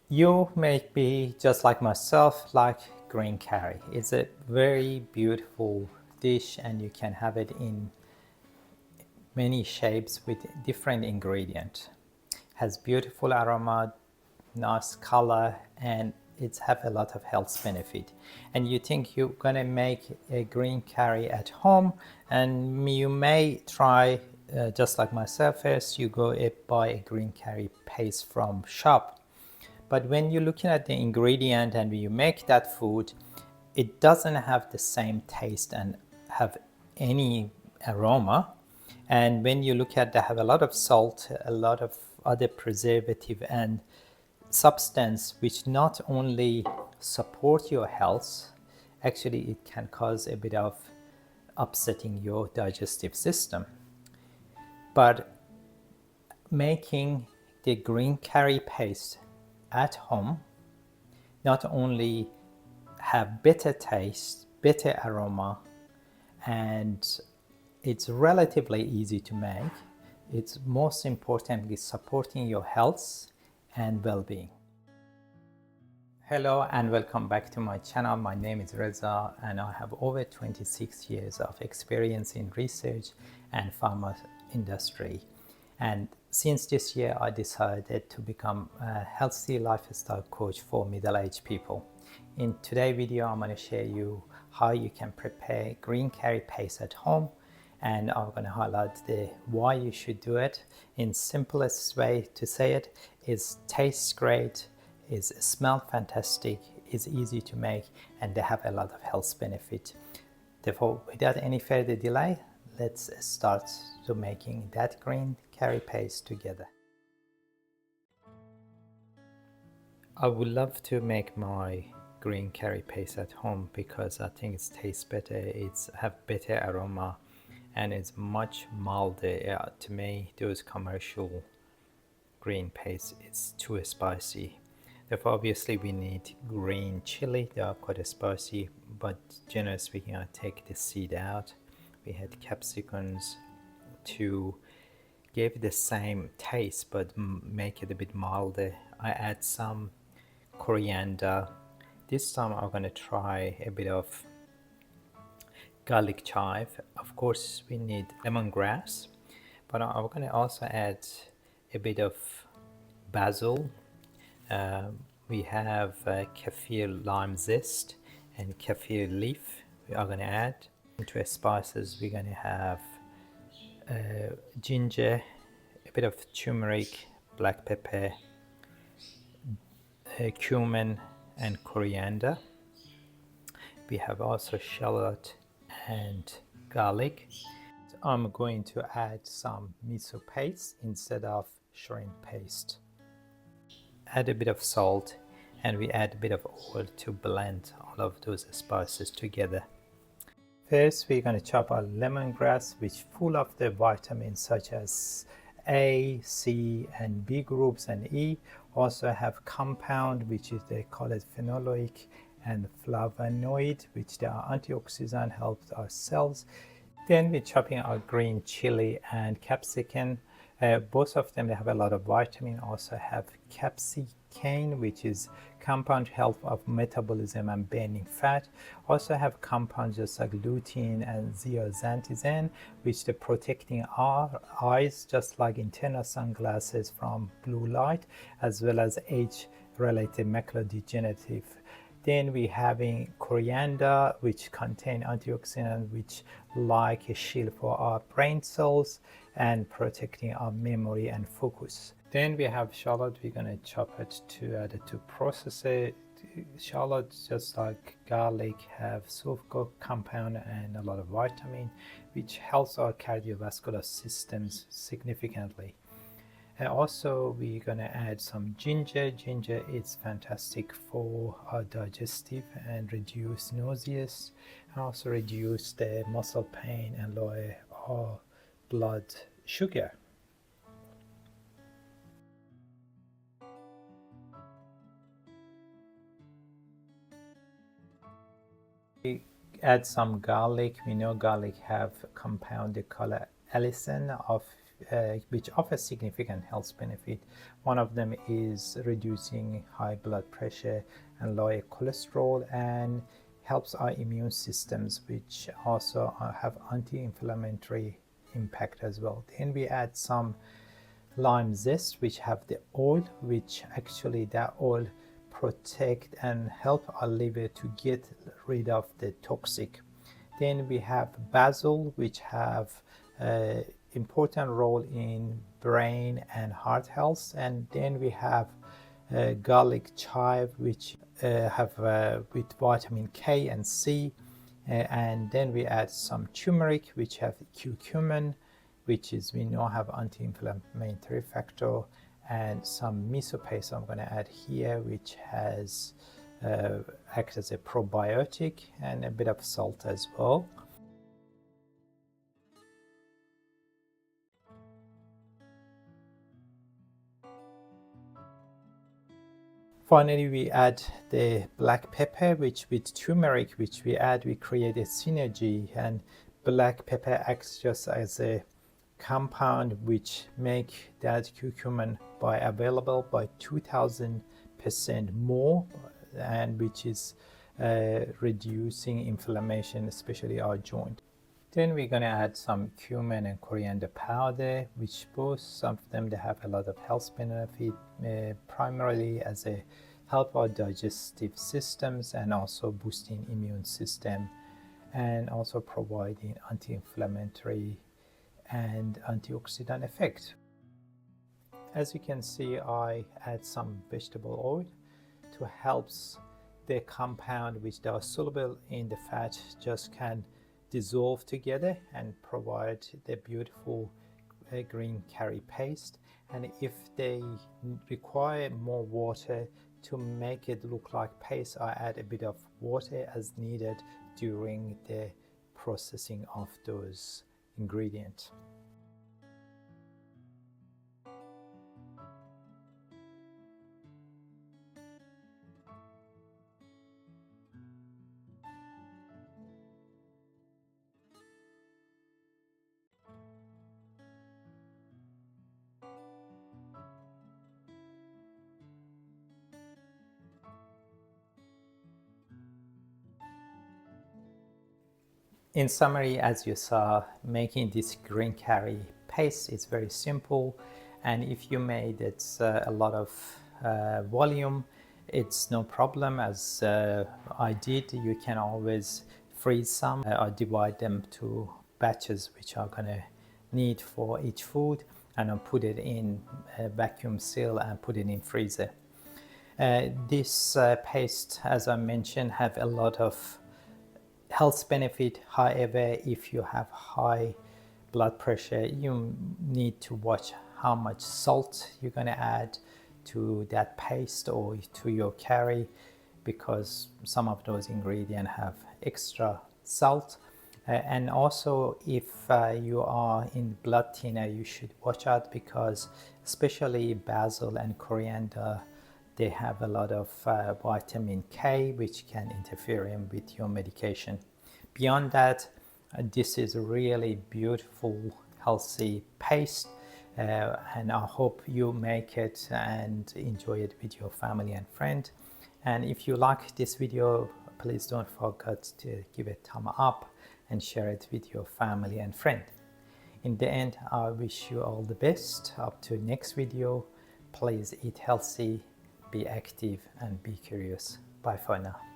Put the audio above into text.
You may be just like myself, like green curry. It's a very beautiful dish and you can have it in many shapes with different ingredients. Has beautiful aroma, nice color, and it have a lot of health benefit. And you think you're gonna make a green curry at home, and you may try just like myself. First you go buy a green curry paste from shop, but when you're looking at the ingredient and when you make that food, it doesn't have the same taste and have any aroma. And when you look at, they have a lot of salt, a lot of other preservative and substance which not only support your health, actually it can cause a bit of upsetting your digestive system. But making the green curry paste at home not only have better taste, better aroma, and it's relatively easy to make, it's most importantly supporting your health and well-being. Hello and welcome back to my channel. My name is Reza and I have over 26 years of experience in research and pharma industry. And since this year, I decided to become a healthy lifestyle coach for middle-aged people. In today's video, I'm going to share you how you can prepare green curry paste at home, and I'm going to highlight the why you should do it. In simplest way to say it is tastes great, is smell fantastic, is easy to make, and they have a lot of health benefit. Therefore, without any further delay, let's start to making that green curry paste together. I would love to make my green curry paste at home because I think it tastes better, it's have better aroma, and it's much milder. To me, those commercial green paste is too spicy. Therefore, obviously we need green chili. They are quite spicy, but generally speaking, I take the seed out. We had capsicums to give the same taste but make it a bit milder. I add some coriander. This time I'm gonna try a bit of garlic chive. Of course we need lemongrass, but I'm gonna also add a bit of basil. We have kaffir lime zest and kaffir leaf we are gonna add. Into spices we're gonna have ginger, a bit of turmeric, black pepper, cumin and coriander. We have also shallot and garlic. I'm going to add some miso paste instead of shrimp paste. Add a bit of salt, and we add a bit of oil to blend all of those spices together. First, we're going to chop our lemongrass, which full of the vitamins such as A, C, and B groups, and E. Also have compound, which is they call it phenolic, and flavonoid, which they are antioxidant, helps our cells. Then we're chopping our green chili and capsicum. Both of them, they have a lot of vitamin. Also have capsicum, which is compound help of metabolism and burning fat. Also have compounds just like lutein and zeaxanthin, which they're protecting our eyes, just like internal sunglasses from blue light, as well as age-related macular degenerative. Then we having coriander, which contain antioxidant, which like a shield for our brain cells and protecting our memory and focus. Then we have shallot. We're gonna chop it to process it. Shallot, just like garlic, have sulfur compound and a lot of vitamin, which helps our cardiovascular systems significantly. And also we're gonna add some ginger. Ginger is fantastic for our digestive and reduce nausea, and also reduce the muscle pain and lower our blood sugar. We add some garlic. We know garlic have compound they call it allicin of which offers significant health benefit. One of them is reducing high blood pressure and lower cholesterol, and helps our immune systems, which also have anti-inflammatory impact as well. Then we add some lime zest, which have the oil, which actually that oil protect and help our liver to get rid of the toxic. Then we have basil, which have important role in brain and heart health. And then we have garlic chive, which have with vitamin K and C. And then we add some turmeric, which have curcumin, which is we know have anti-inflammatory factor, and some miso paste I'm going to add here, which has acts as a probiotic, and a bit of salt as well. Finally, we add the black pepper, which with turmeric, which we add, we create a synergy, and black pepper acts just as a compound which make that curcumin bioavailable by 2000% more, and which is reducing inflammation, especially our joint. Then we're going to add some cumin and coriander powder, which both, some of them, they have a lot of health benefit, primarily as a help our digestive systems, and also boosting immune system, and also providing anti-inflammatory and antioxidant effect. As you can see, I add some vegetable oil to help the compound which they are soluble in the fat just can dissolve together and provide the beautiful green curry paste. And if they require more water to make it look like paste, I add a bit of water as needed during the processing of those ingredients. In summary, as you saw, making this green curry paste is very simple, and if you made it a lot of volume, it's no problem. As I did, you can always freeze some or divide them to batches which are going to need for each food, and I'll put it in a vacuum seal and put it in freezer. This paste, as I mentioned, have a lot of health benefit. However, if you have high blood pressure, you need to watch how much salt you're going to add to that paste or to your curry, because some of those ingredients have extra salt. And also, if you are in blood thinner, you should watch out, because especially basil and coriander, they have a lot of vitamin K, which can interfere with your medication. Beyond that, this is a really beautiful, healthy paste, and I hope you make it and enjoy it with your family and friend. And if you like this video, please don't forget to give it a thumb up and share it with your family and friend. In the end, I wish you all the best. Up to next video, please eat healthy, be active, and be curious. Bye for now.